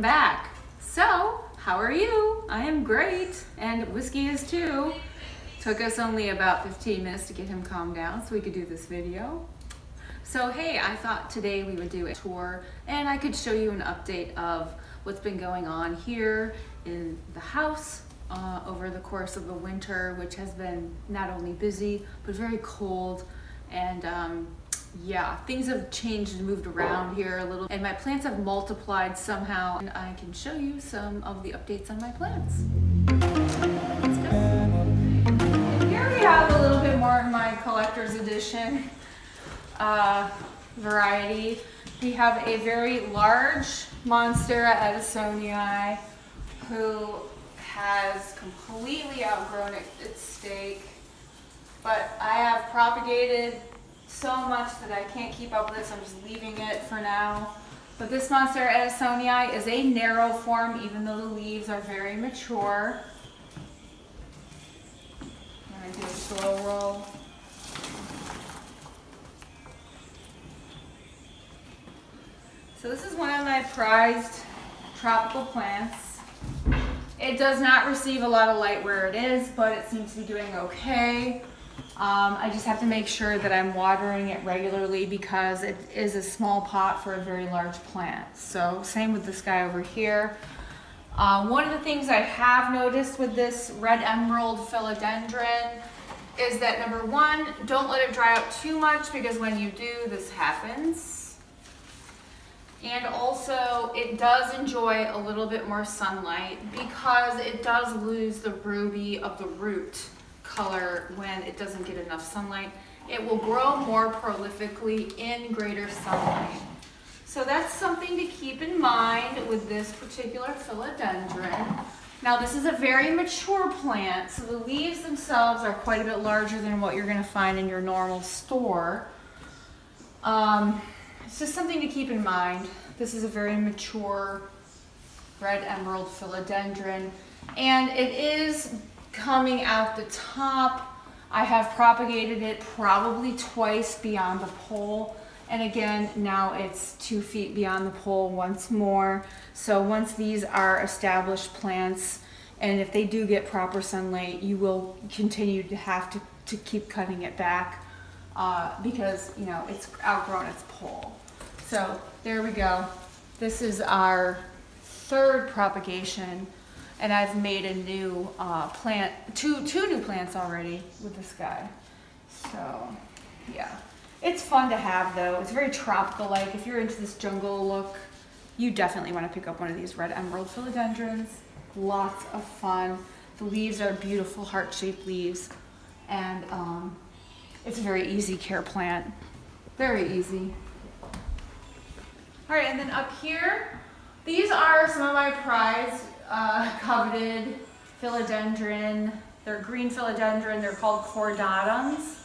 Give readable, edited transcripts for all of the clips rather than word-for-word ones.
welcome back. So, how are you? I am great, and Whiskey is too. Took us only about 15 minutes to get him calmed down so we could do this video. So hey, I thought today we would do a tour and I could show you an update of what's been going on here in the house over the course of the winter, which has been not only busy, but very cold. And yeah, things have changed and moved around here a little, and my plants have multiplied somehow, and I can show you some of the updates on my plants. Let's go. And here we have a little bit more of my collector's edition variety. We have a very large Monstera Adansonii who has completely outgrown its stake, but I have propagated so much that I can't keep up with this. I'm just leaving it for now. But this Monstera Adansonii is a narrow form, even though the leaves are very mature. I'm going to do a slow roll. So this is one of my prized tropical plants. It does not receive a lot of light where it is, but it seems to be doing okay. I just have to make sure that I'm watering it regularly because it is a small pot for a very large plant. So same with this guy over here. One of the things I have noticed with this red emerald philodendron is that number one, don't let it dry out too much because when you do, this happens. And also it does enjoy a little bit more sunlight because it does lose the ruby of the root color when it doesn't get enough sunlight. It will grow more prolifically in greater sunlight. So that's something to keep in mind with this particular philodendron. Now this is a very mature plant, so the leaves themselves are quite a bit larger than what you're going to find in your normal store. It's just something to keep in mind. This is a very mature red emerald philodendron, and it is coming out the top. I have propagated it probably twice beyond the pole, and again now it's 2 feet beyond the pole once more. So once these are established plants, and if they do get proper sunlight, you will continue to have to keep cutting it back because you know it's outgrown its pole. So there we go. This is our third propagation. And I've made a new plant, two new plants already with this guy. So, yeah. It's fun to have though. It's very tropical-like. If you're into this jungle look, you definitely want to pick up one of these red emerald philodendrons. Lots of fun. The leaves are beautiful heart-shaped leaves. And it's a very easy care plant. Very easy. All right, and then up here, these are some of my prized coveted philodendron. They're green philodendron. They're called cordatums.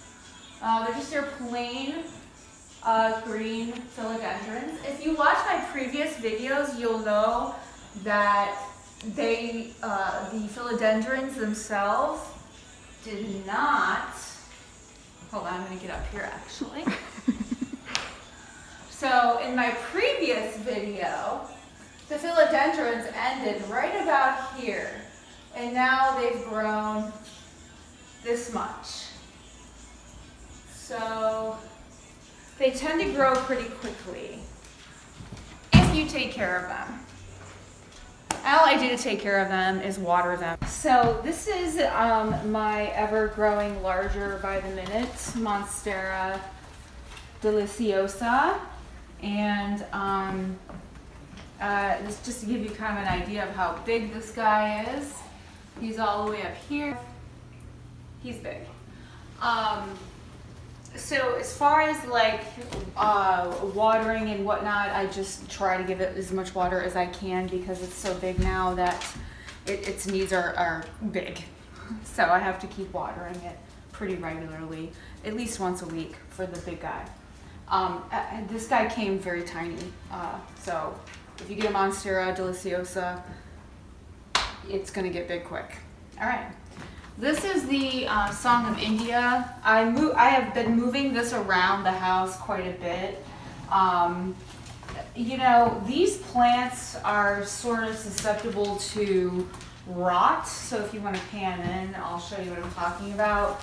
They're just your plain green philodendrons. If you watch my previous videos, you'll know that they, the philodendrons themselves did not, hold on, I'm gonna get up here actually. So in my previous video, the philodendrons ended right about here, and now they've grown this much. So they tend to grow pretty quickly if you take care of them. All I do to take care of them is water them. So this is my ever-growing larger by the minute Monstera Deliciosa, and this just to give you kind of an idea of how big this guy is. He's all the way up here. He's big. So as far as like watering and whatnot, I just try to give it as much water as I can because it's so big now that its needs are big. So I have to keep watering it pretty regularly, at least once a week for the big guy. This guy came very tiny, so if you get a Monstera Deliciosa, it's going to get big quick. All right. This is the Song of India. I have been moving this around the house quite a bit. you know, these plants are sort of susceptible to rot. So if you want to pan in, I'll show you what I'm talking about.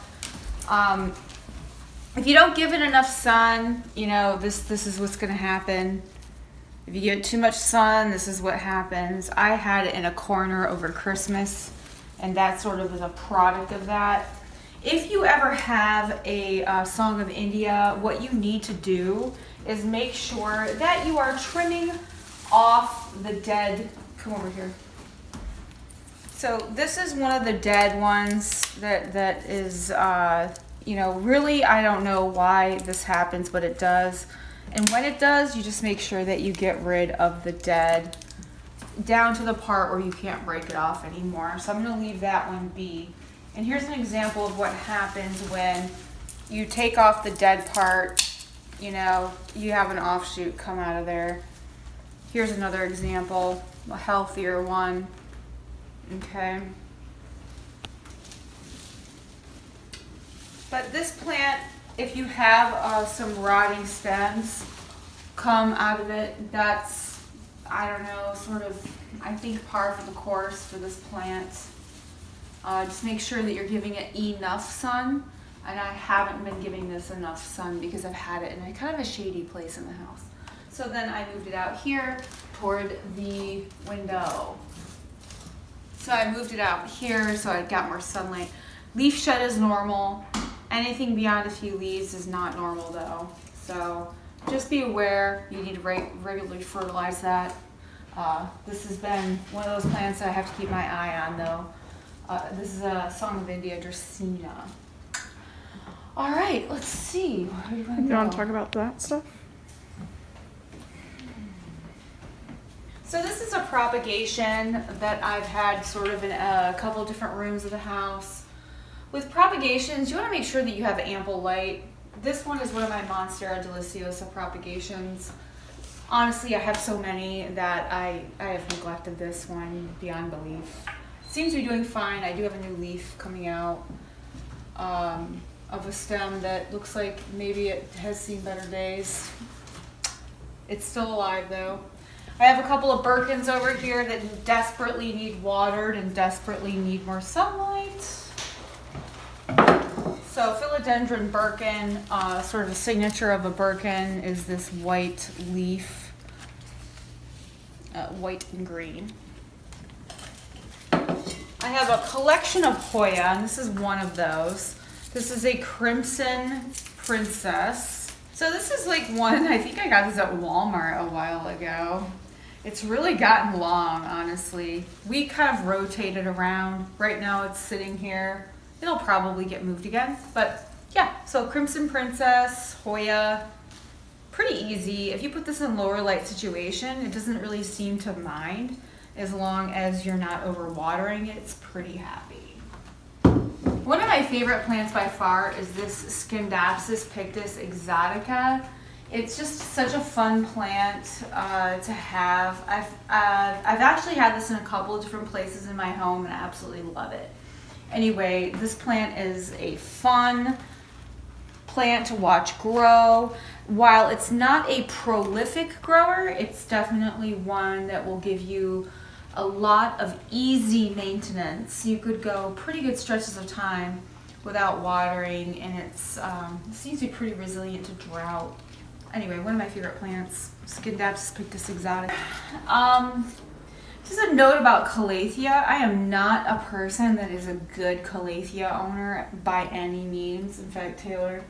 If you don't give it enough sun, you know, this is what's going to happen. If you get too much sun, this is what happens. I had it in a corner over Christmas, and that sort of is a product of that. If you ever have a Song of India, what you need to do is make sure that you are trimming off the dead. Come over here. So this is one of the dead ones that is, you know, really, I don't know why this happens, but it does. And when it does, you just make sure that you get rid of the dead down to the part where you can't break it off anymore. So I'm going to leave that one be. And here's an example of what happens when you take off the dead part. You know, you have an offshoot come out of there. Here's another example, a healthier one. Okay. But this plant, if you have some rotting stems come out of it, that's, I don't know, sort of, I think, par for the course for this plant. Just make sure that you're giving it enough sun. And I haven't been giving this enough sun because I've had it in a kind of a shady place in the house. So then I moved it out here toward the window. So I moved it out here so I got more sunlight. Leaf shed is normal. Anything beyond a few leaves is not normal though. So just be aware, you need to regularly fertilize that. This has been one of those plants that I have to keep my eye on though. This is a Song of India, Dracaena. All right, let's see. Where do you want to talk about that stuff? So this is a propagation that I've had sort of in a couple different rooms of the house. With propagations, you want to make sure that you have ample light. This one is one of my Monstera Deliciosa propagations. Honestly, I have so many that I have neglected this one beyond belief. Seems to be doing fine. I do have a new leaf coming out of a stem that looks like maybe it has seen better days. It's still alive though. I have a couple of Birkins over here that desperately need watered and desperately need more sunlight. So Philodendron Birkin, sort of a signature of a Birkin is this white leaf, white and green. I have a collection of Hoya, and this is one of those. This is a Crimson Princess. So this is like one, I think I got this at Walmart a while ago. It's really gotten long, honestly. We kind of rotated around. Right now it's sitting here. It'll probably get moved again, but yeah. So Crimson Princess, Hoya, pretty easy. If you put this in lower light situation, it doesn't really seem to mind as long as you're not overwatering it. It's pretty happy. One of my favorite plants by far is this Scindapsus Pictus Exotica. It's just such a fun plant to have. I've actually had this in a couple of different places in my home and I absolutely love it. Anyway, this plant is a fun plant to watch grow. While it's not a prolific grower, it's definitely one that will give you a lot of easy maintenance. You could go pretty good stretches of time without watering, and it seems to be pretty resilient to drought. Anyway, one of my favorite plants, Scindapsus Pictus Exotica. Just a note about Calathea. I am not a person that is a good Calathea owner by any means. In fact, Taylor,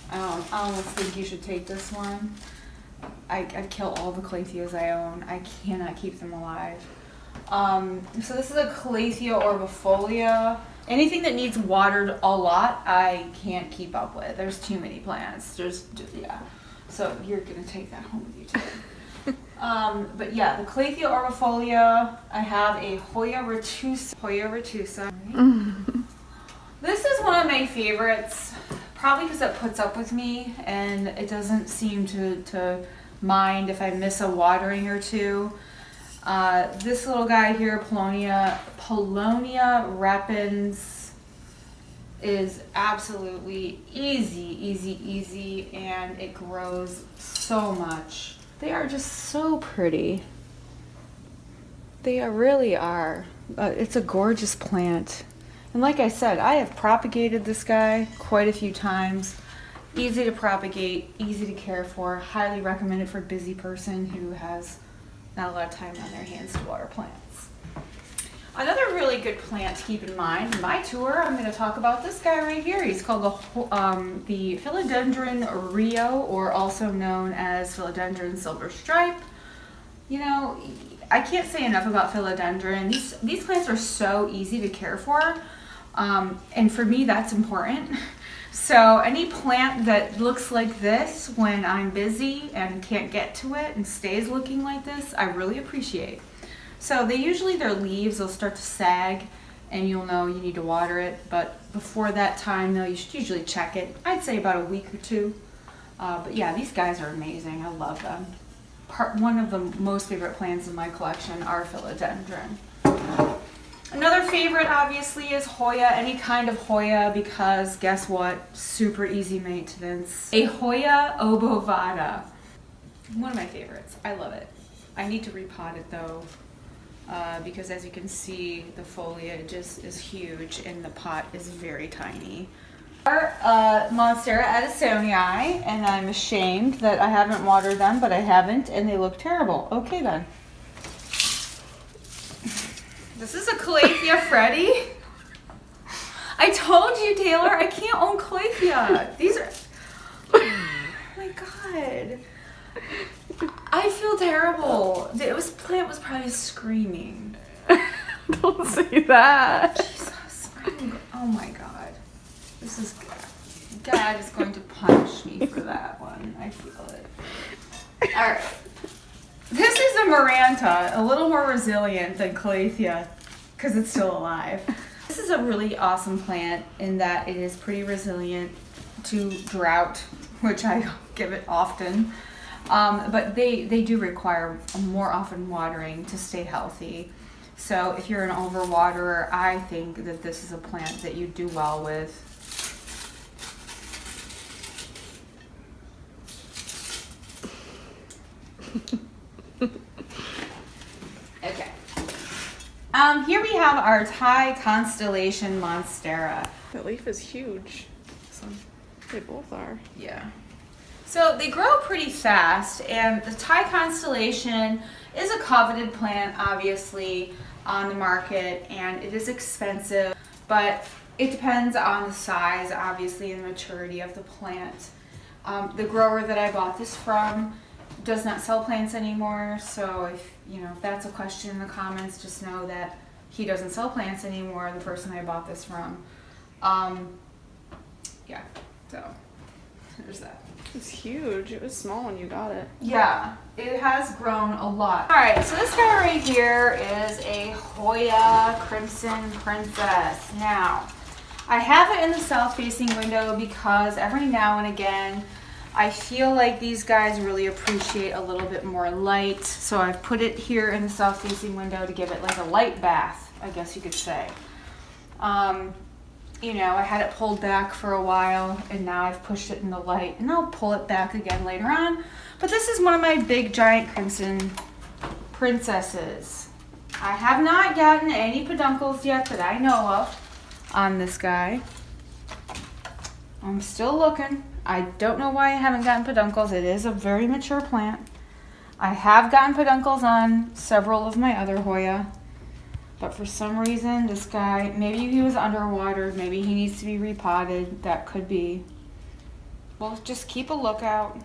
I almost think you should take this one. I'd kill all the Calatheas I own. I cannot keep them alive. So this is a Calathea Orbifolia. Anything that needs watered a lot, I can't keep up with. There's too many plants. Yeah. So you're gonna take that home with you too. But yeah, the Calathea Orbifolia. I have a Hoya Retusa. This is one of my favorites, probably because it puts up with me and it doesn't seem to mind if I miss a watering or two. This little guy here, Polonia repens, is absolutely easy, and it grows so much. They are just so pretty. They really are. It's a gorgeous plant. And like I said, I have propagated this guy quite a few times. Easy to propagate, easy to care for. Highly recommended for a busy person who has not a lot of time on their hands to water plants. Another really good plant to keep in mind, in my tour, I'm going to talk about this guy right here. He's called the Philodendron Rio, or also known as Philodendron Silver Stripe. You know, I can't say enough about philodendron. These plants are so easy to care for, and for me that's important. So any plant that looks like this when I'm busy and can't get to it and stays looking like this, I really appreciate. So their leaves will start to sag and you'll know you need to water it, but before that time though, you should usually check it. I'd say about a week or two. But yeah, these guys are amazing. I love them. One of the most favorite plants in my collection are philodendron. Another favorite obviously is Hoya, any kind of Hoya, because guess what? Super easy maintenance. A Hoya Obovata. One of my favorites. I love it. I need to repot it though, because as you can see, the foliage is huge and the pot is very tiny. Monstera Adansonii, and I'm ashamed that I haven't watered them, but I haven't, and they look terrible. Okay then. This is a Calathea Freddie. I told you, Taylor, I can't own Calathea. These are... Oh my god. I feel terrible. This plant was probably screaming. Don't say that. Jesus. Oh my god. This is... God is going to punish me for that one. I feel it. Alright. This is a Maranta, a little more resilient than Calathea, because it's still alive. This is a really awesome plant in that it is pretty resilient to drought, which I give it often. But they do require more often watering to stay healthy. So if you're an overwaterer, I think that this is a plant that you do well with. Okay. Here we have our Thai Constellation Monstera. The leaf is huge. So they both are. Yeah. So they grow pretty fast, and the Thai Constellation is a coveted plant, obviously, on the market, and it is expensive, but it depends on the size, obviously, and the maturity of the plant. The grower that I bought this from does not sell plants anymore, so if that's a question in the comments, just know that he doesn't sell plants anymore, the person I bought this from. Yeah, so there's that. It's huge. It was small when you got it. Yeah, it has grown a lot. Alright, so this guy right here is a Hoya Crimson Princess. Now, I have it in the south-facing window because every now and again I feel like these guys really appreciate a little bit more light, so I've put it here in the south-facing window to give it like a light bath, I guess you could say. I had it pulled back for a while, and now I've pushed it in the light, and I'll pull it back again later on. But this is one of my big giant crimson princesses. I have not gotten any peduncles yet that I know of on this guy. I'm still looking. I don't know why I haven't gotten peduncles. It is a very mature plant. I have gotten peduncles on several of my other Hoya, but for some reason this guy, maybe he was underwater, maybe he needs to be repotted. That could be. Well, just keep a lookout.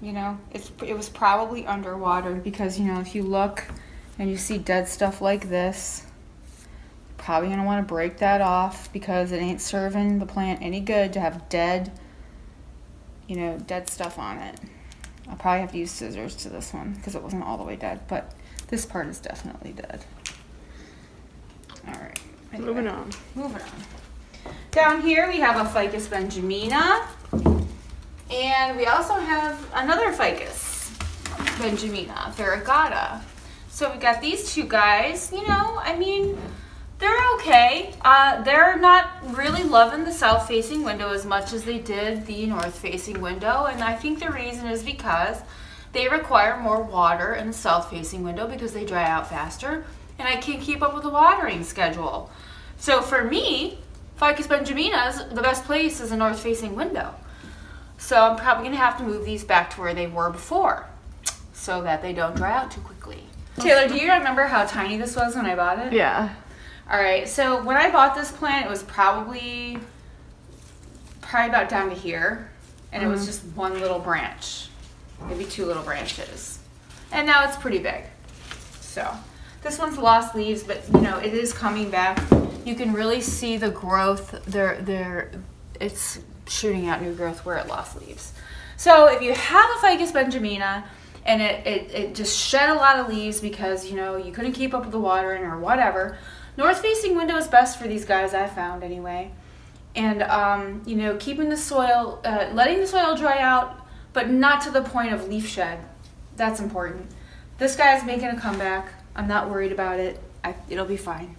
It was probably underwater because, if you look and you see dead stuff like this, probably going to want to break that off because it ain't serving the plant any good to have dead stuff on it. I'll probably have to use scissors to this one because it wasn't all the way dead, but this part is definitely dead. All right. Anyway, Moving on. Down here we have a Ficus Benjamina, and we also have another Ficus Benjamina, Variegata. So we got these two guys. They're okay. They're not really loving the south-facing window as much as they did the north-facing window, and I think the reason is because they require more water in the south-facing window because they dry out faster, and I can't keep up with the watering schedule. So for me, Ficus Benjamina's, the best place is a north-facing window. So I'm probably going to have to move these back to where they were before so that they don't dry out too quickly. Taylor, do you remember how tiny this was when I bought it? Yeah. All right, so when I bought this plant, it was probably about down to here, and it was just one little branch, maybe two little branches, and now it's pretty big. So this one's lost leaves, but you know it is coming back. You can really see the growth. It's shooting out new growth where it lost leaves. So if you have a Ficus Benjamina and it just shed a lot of leaves because you know you couldn't keep up with the watering or whatever. North-facing window is best for these guys, I found anyway. And, you know, keeping the soil, letting the soil dry out, but not to the point of leaf shed. That's important. This guy's making a comeback. I'm not worried about it. It'll be fine.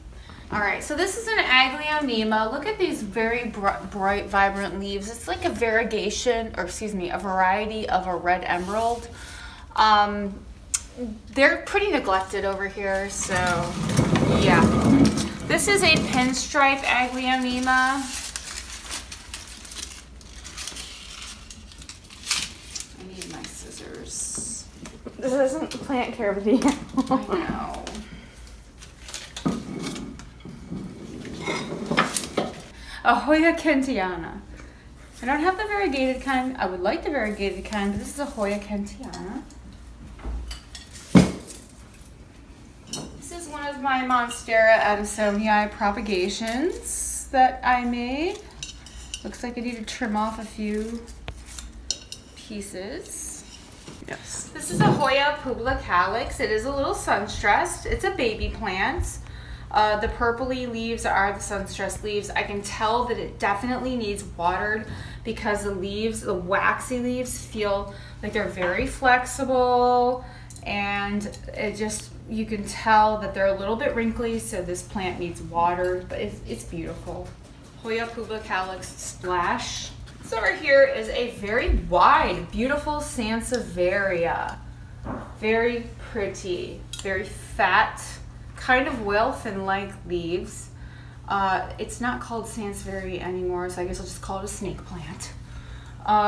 All right, so this is an Agleonema. Look at these very bright, vibrant leaves. It's like a variegation, or excuse me, a variety of a red emerald. They're pretty neglected over here, so yeah. This is a pinstripe Agleonema. I need my scissors. This isn't a plant care video. I know. A Hoya Kentiana. I don't have the variegated kind. I would like the variegated kind, but this is a Hoya Kentiana. This is one of my Monstera Adansonii propagations that I made. Looks like I need to trim off a few pieces. Yes. This is a Hoya Obovata. It is a little sun-stressed. It's a baby plant. The purpley leaves are the sun-stressed leaves. I can tell that it definitely needs watered because the leaves, the waxy leaves, feel like they're very flexible, and it just, you can tell that they're a little bit wrinkly, so this plant needs watered, but it's beautiful. Hoya Obovata Splash. This over here is a very wide, beautiful Sansevieria. Very pretty, very fat, kind of whale-fin-like leaves. It's not called Sansevieria anymore, so I guess I'll just call it a snake plant.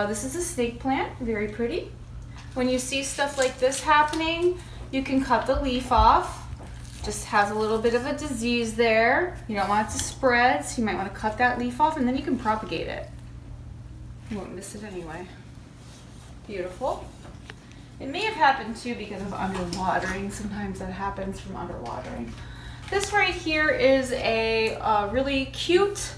This is a snake plant, very pretty. When you see stuff like this happening, you can cut the leaf off. Just has a little bit of a disease there. You don't want it to spread, so you might want to cut that leaf off, and then you can propagate it. You won't miss it anyway. Beautiful. It may have happened too because of underwatering. Sometimes that happens from underwatering. This right here is a really cute,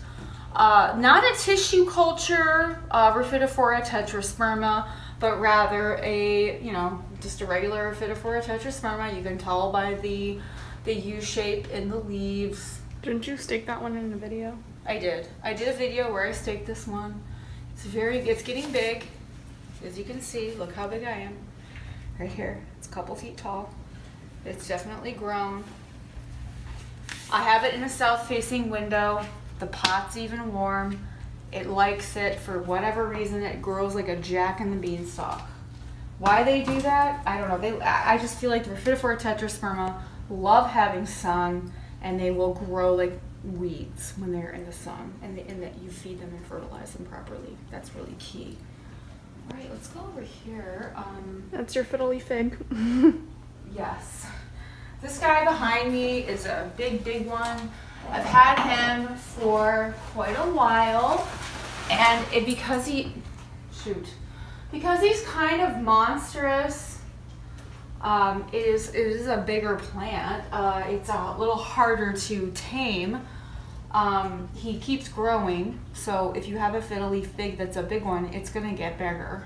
not a tissue culture Rhaphidophora Tertrasperma, but rather a, you know, just a regular Rhaphidophora Tertrasperma. You can tell by the U shape in the leaves. Didn't you stake that one in the video? I did. I did a video where I staked this one. It's getting big. As you can see, look how big I am. Right here, it's a couple feet tall. It's definitely grown. I have it in a south-facing window. The pot's even warm. It likes it for whatever reason. It grows like a jack in the beanstalk. Why they do that, I don't know. I just feel like the Rhaphidophora Tertrasperma love having sun, and they will grow like weeds when they're in the sun, and that you feed them and fertilize them properly. That's really key. All right, let's go over here. That's your fiddly fig. Yes. This guy behind me is a big, big one. I've had him for quite a while, and because he's kind of monstrous, it is a bigger plant. It's a little harder to tame. He keeps growing, so if you have a fiddly fig that's a big one, it's gonna get bigger.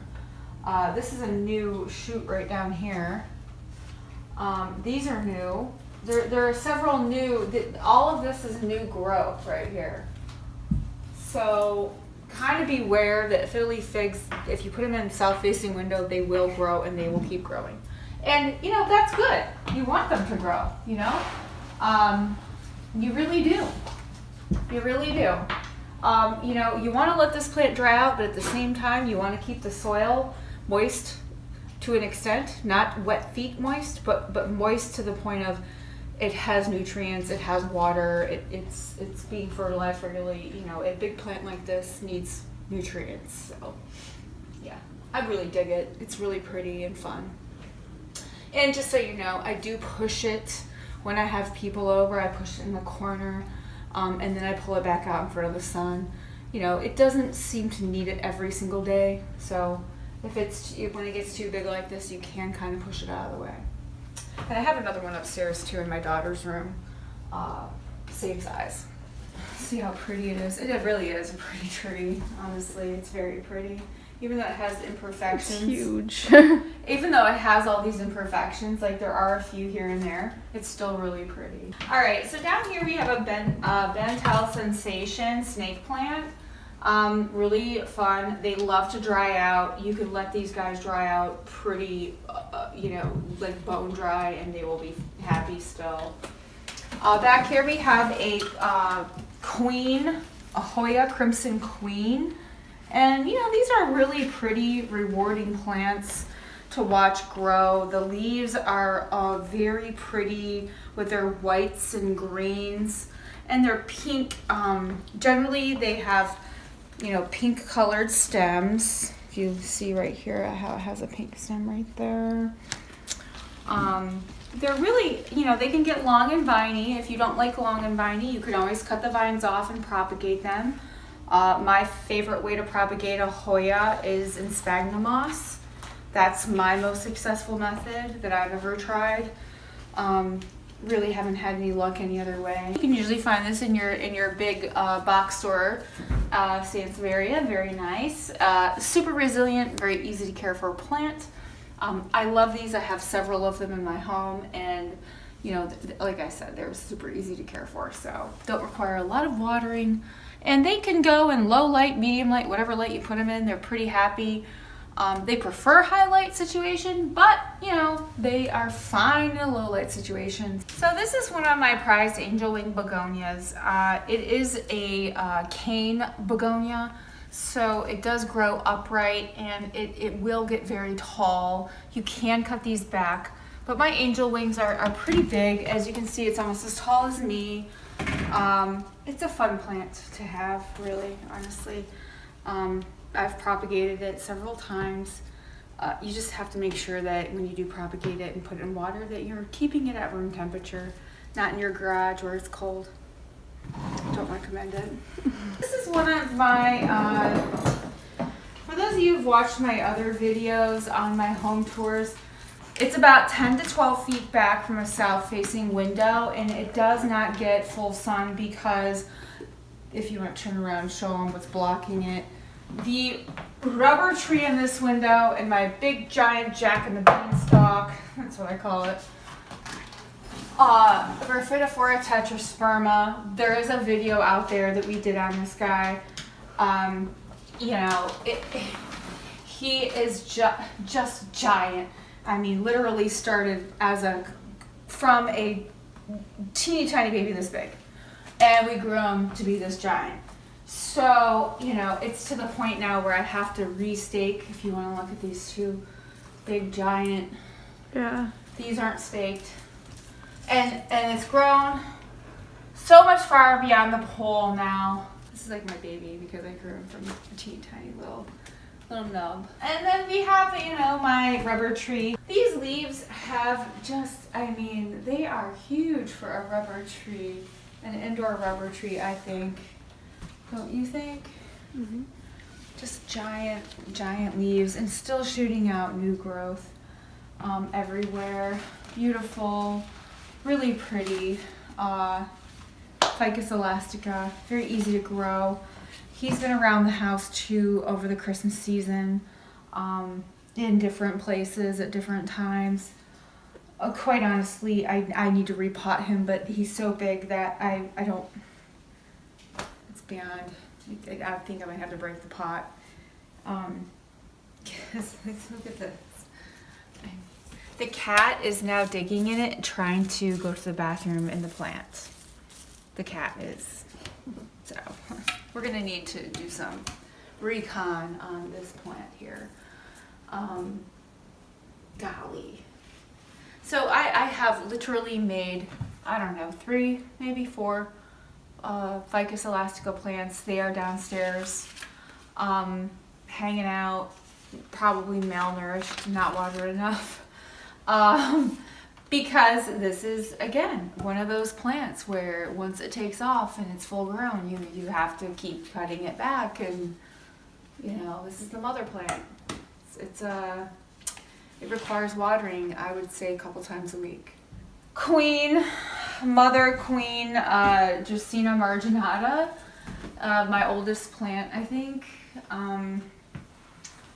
This is a new shoot right down here. These are new. There are several new, all of this is new growth right here. So kind of beware that fiddly figs, if you put them in a south-facing window, they will grow and they will keep growing. And you know, that's good. You want them to grow, you know? You really do. You really do. You know, you want to let this plant dry out, but at the same time, you want to keep the soil moist to an extent, not wet feet moist, but moist to the point of it has nutrients, it has water, it's being fertilized regularly. You know, a big plant like this needs nutrients. So, yeah, I really dig it. It's really pretty and fun. And just so you know, I do push it when I have people over. I push it in the corner, and then I pull it back out in front of the sun. You know, it doesn't seem to need it every single day. So when it gets too big like this, you can kind of push it out of the way. And I have another one upstairs too in my daughter's room, same size. See how pretty it is? It really is a pretty tree, honestly. It's very pretty. Even though it has imperfections. It's huge. Even though it has all these imperfections, like there are a few here and there, it's still really pretty. All right, so down here we have a Bental Sensation snake plant. Really fun. They love to dry out. You can let these guys dry out pretty, you know, like bone dry, and they will be happy still. Back here we have a queen, a Hoya Crimson Queen. And you know, these are really pretty, rewarding plants to watch grow. The leaves are very pretty with their whites and greens, and they're pink. Generally they have, you know, pink colored stems. If you see right here how it has a pink stem right there. They're really, you know, they can get long and viney. If you don't like long and viney, you can always cut the vines off and propagate them. My favorite way to propagate a Hoya is in sphagnum moss. That's my most successful method that I've ever tried. Really haven't had any luck any other way. You can usually find this in your big box store, Sansevieria. Very nice. Super resilient, very easy to care for plant. I love these. I have several of them in my home, and you know, like I said, they're super easy to care for, so don't require a lot of watering. And they can go in low light, medium light, whatever light you put them in. They're pretty happy. They prefer high light situation, but you know, they are fine in a low light situation. So this is one of my prized angel wing begonias. It is a cane begonia, so it does grow upright, and it will get very tall. You can cut these back, but my angel wings are pretty big. As you can see, it's almost as tall as me. It's a fun plant to have, really, honestly. I've propagated it several times. You just have to make sure that when you do propagate it and put it in water, that you're keeping it at room temperature, not in your garage where it's cold. Don't recommend it. This is one of my, for those of you who've watched my other videos on my home tours, it's about 10 to 12 feet back from a south-facing window, and it does not get full sun because, if you want to turn around and show them what's blocking it, the rubber tree in this window and my big giant jack in the beanstalk, that's what I call it, Rhaphidophora Tertrasperma. There is a video out there that we did on this guy. You know, he is just giant. I mean, literally started from a teeny tiny baby this big, and we grew him to be this giant. So, you know, it's to the point now where I have to restake. If you want to look at these two big giant, Yeah. these aren't staked, and it's grown so much far beyond the pole now. This is like my baby because I grew him from a teeny tiny little nub. And then we have, you know, my rubber tree. These leaves have just, I mean, they are huge for a rubber tree, an indoor rubber tree, I think. Don't you think? Mm-hmm. Just giant leaves, and still shooting out new growth everywhere. Beautiful, really pretty. Ficus Elastica, very easy to grow. He's been around the house too over the Christmas season, in different places at different times. Quite honestly, I need to repot him, but he's so big that I don't, it's beyond, I think I might have to break the pot. Look at this. The cat is now digging in it, trying to go to the bathroom in the plant. the cat is. So we're gonna need to do some recon on this plant here. Golly. So I have literally made, I don't know, 3, maybe 4 Ficus elastica plants. They are downstairs, hanging out, probably malnourished, not watered enough. Because this is, again, one of those plants where once it takes off and it's full grown, you have to keep cutting it back, and you know, this is the mother plant. It requires watering, I would say, a couple times a week. Mother queen, Dracaena Marginata, my oldest plant, I think.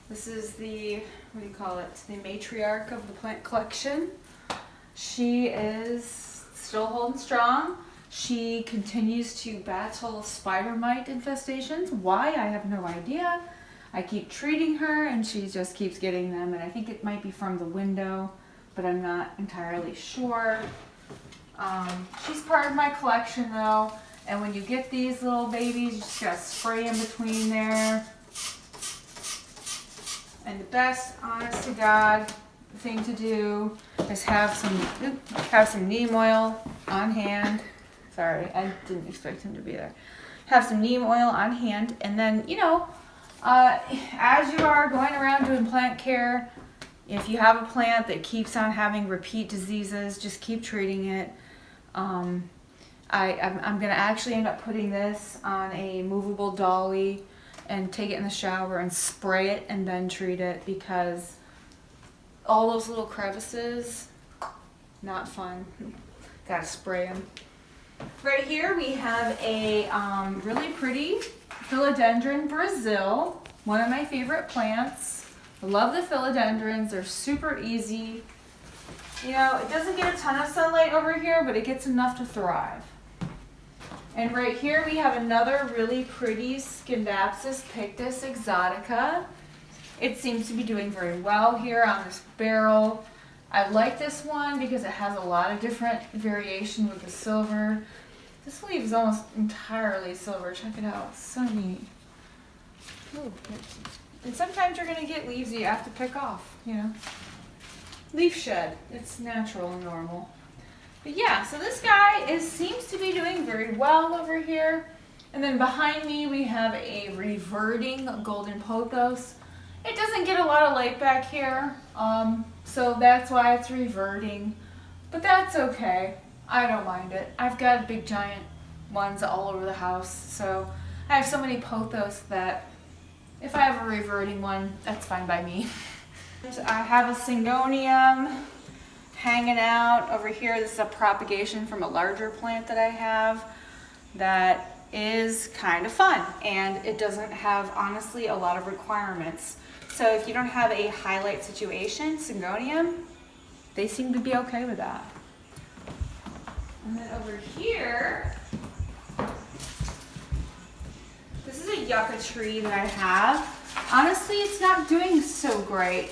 This is the, what do you call it? The matriarch of the plant collection. She is still holding strong. She continues to battle spider mite infestations. Why? I have no idea. I keep treating her and she just keeps getting them, and I think it might be from the window, but I'm not entirely sure. She's part of my collection though, and when you get these little babies, you just gotta spray in between there. And the best, honest to God, thing to do is have some neem oil on hand. Sorry, I didn't expect him to be there. Have some neem oil on hand, and then, you know, as you are going around doing plant care, if you have a plant that keeps on having repeat diseases, just keep treating it. I'm going to actually end up putting this on a movable dolly and take it in the shower and spray it and then treat it, because all those little crevices, not fun. Gotta spray them. Right here we have a really pretty Philodendron Brasil, one of my favorite plants. I love the philodendrons, they're super easy. You know, it doesn't get a ton of sunlight over here, but it gets enough to thrive. And right here we have another really pretty Scindapsus Pictus Exotica. It seems to be doing very well here on this barrel. I like this one because it has a lot of different variation with the silver. This leaf is almost entirely silver. Check it out. It's so neat. Ooh. And sometimes you're going to get leaves that you have to pick off, you know. Leaf shed. It's natural and normal. But yeah, so this guy seems to be doing very well over here. And then behind me we have a reverting golden pothos. It doesn't get a lot of light back here, so that's why it's reverting. But that's okay. I don't mind it. I've got big giant ones all over the house, so I have so many pothos that if I have a reverting one, that's fine by me. I have a syngonium hanging out over here. This is a propagation from a larger plant that I have that is kind of fun, and it doesn't have, honestly, a lot of requirements. So if you don't have a highlight situation, syngonium, they seem to be okay with that. And then over here, this is a yucca tree that I have. Honestly, it's not doing so great.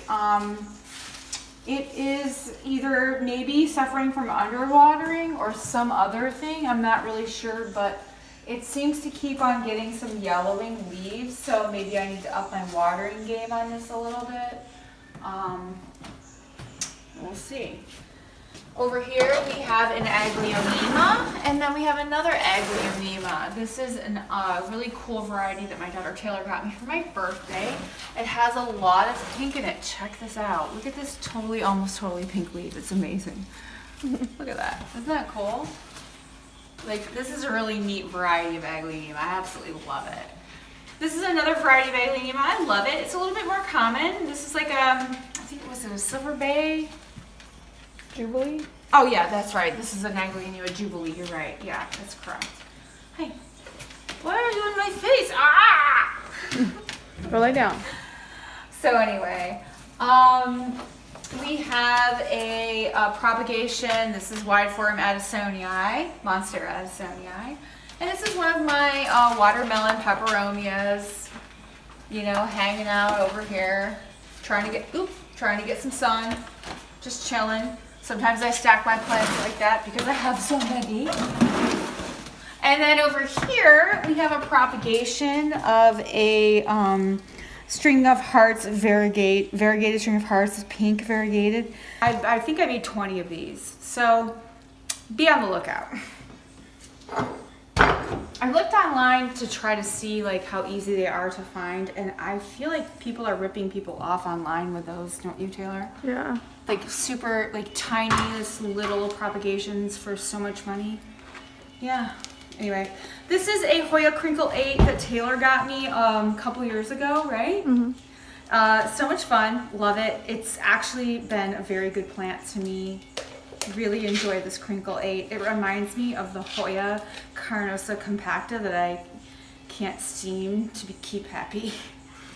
It is either maybe suffering from underwatering or some other thing. I'm not really sure, but it seems to keep on getting some yellowing leaves, so maybe I need to up my watering game on this a little bit. We'll see. Over here we have an Agleonema, and then we have another Agleonema. This is a really cool variety that my daughter Taylor got me for my birthday. It has a lot of pink in it. Check this out. Look at this almost totally pink leaf. It's amazing. Look at that. Isn't that cool? Like, this is a really neat variety of Agleonema. I absolutely love it. This is another variety of Agleonema. I love it. It's a little bit more common. This is like I think it was a Silver Bay Jubilee? Oh yeah, that's right. This is an Agleonema Jubilee. You're right. Yeah, that's correct. Hey, what are you doing in my face? Ah! Go lay down. So anyway, we have a propagation. This is wide form Adansonii, Monstera Adansonii. And this is one of my watermelon peperomias, you know, hanging out over here, trying to get some sun, just chilling. Sometimes I stack my plants like that because I have so many. And then over here, we have a propagation of a string of hearts, variegated string of hearts, pink variegated. I think I made 20 of these, so be on the lookout. I looked online to try to see like how easy they are to find, and I feel like people are ripping people off online with those, don't you, Taylor? Yeah. Like super, like tiniest little propagations for so much money. Yeah. Anyway, this is a Hoya Crinkle 8 that Taylor got me a couple years ago, right? Mm-hmm. So much fun. Love it. It's actually been a very good plant to me. Really enjoy this Crinkle 8. It reminds me of the Hoya Carnosa compacta that I can't seem to keep happy.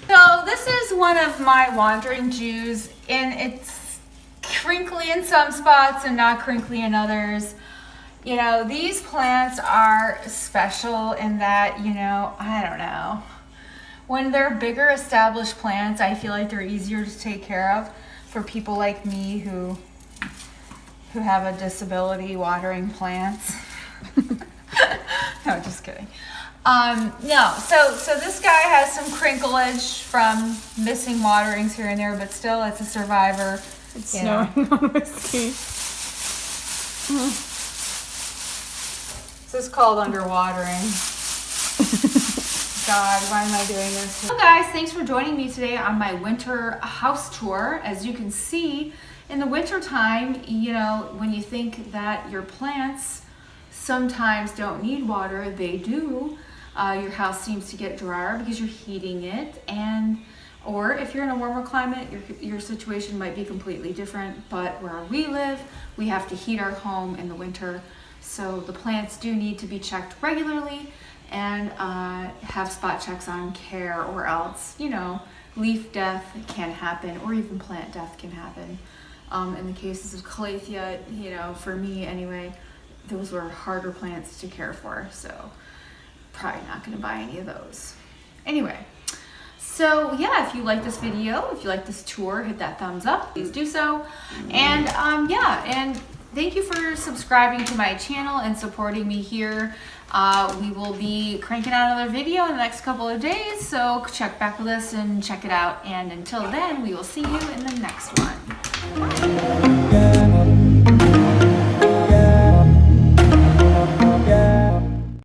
So this is one of my wandering Jews, and it's crinkly in some spots and not crinkly in others. You know, these plants are special in that, you know, I don't know. When they're bigger established plants, I feel like they're easier to take care of for people like me who have a disability watering plants. No, just kidding. No, so this guy has some crinkleage from missing waterings here and there, but still it's a survivor. It's snowing on whiskey. This is called underwatering. God, why am I doing this? So guys, thanks for joining me today on my winter house tour. As you can see, in the winter time, you know, when you think that your plants sometimes don't need water, they do. Your house seems to get drier because you're heating it, or if you're in a warmer climate, your situation might be completely different. But where we live, we have to heat our home in the winter, so the plants do need to be checked regularly and have spot checks on care, or else, you know, leaf death can happen, or even plant death can happen. In the cases of Calathea, you know, for me anyway, those were harder plants to care for, so probably not going to buy any of those. Anyway, so yeah, if you like this video, if you like this tour, hit that thumbs up, please do so. And yeah, and thank you for subscribing to my channel and supporting me here. We will be cranking out another video in the next couple of days, so check back with us and check it out. And until then, we will see you in the next one.